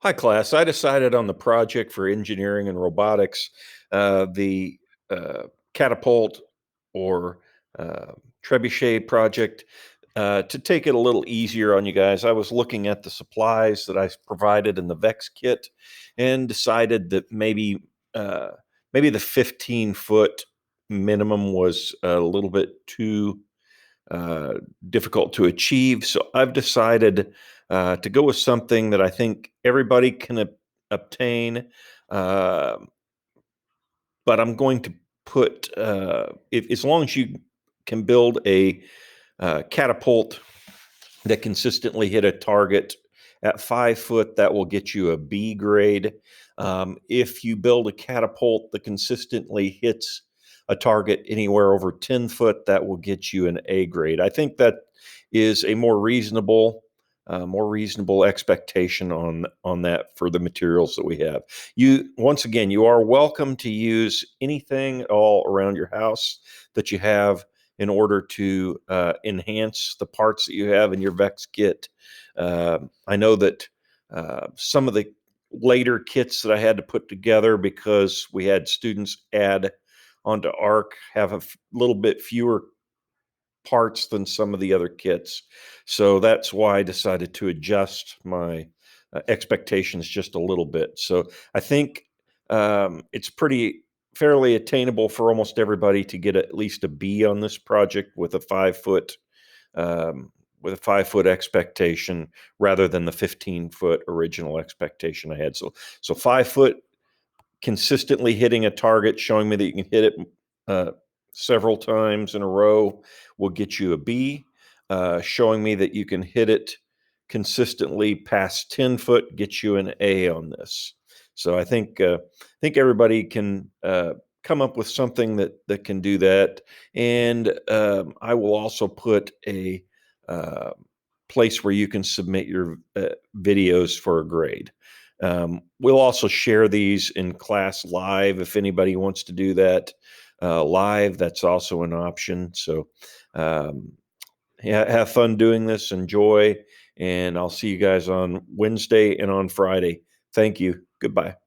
Hi, class. I decided on the project for engineering and robotics, the Catapult or uh, Trebuchet project, to take it a little easier on you guys. I was looking at the supplies that I provided in the VEX kit and decided that maybe the 15-foot minimum was a little bit too uh, difficult to achieve. So I've decided to go with something that I think everybody can obtain, uh, but I'm going to put, as long as you can build a catapult that consistently hit a target at 5 foot, that will get you a B grade. If you build a catapult that consistently hits a target anywhere over 10 foot, that will get you an A grade. I think that is a more reasonable expectation on that for the materials that we have. Once again, you are welcome to use anything at all around your house that you have in order to enhance the parts that you have in your VEX kit. I know that some of the later kits that I had to put together because we had students add onto ARC have a little bit fewer parts than some of the other kits. So that's why I decided to adjust my expectations just a little bit. So I think it's pretty fairly attainable for almost everybody to get at least a B on this project with a 5 foot expectation rather than the 15-foot original expectation I had. So 5 foot consistently hitting a target, showing me that you can hit it uh, several times in a row will get you a B. Showing me that you can hit it consistently past 10 foot gets you an A on this. So I think everybody can come up with something that can do that. And I will also put a uh, place where you can submit your videos for a grade. We'll also share these in class live if anybody wants to do that live. That's also an option. So um, have fun doing this. Enjoy. And I'll see you guys on Wednesday and on Friday. Thank you. Goodbye.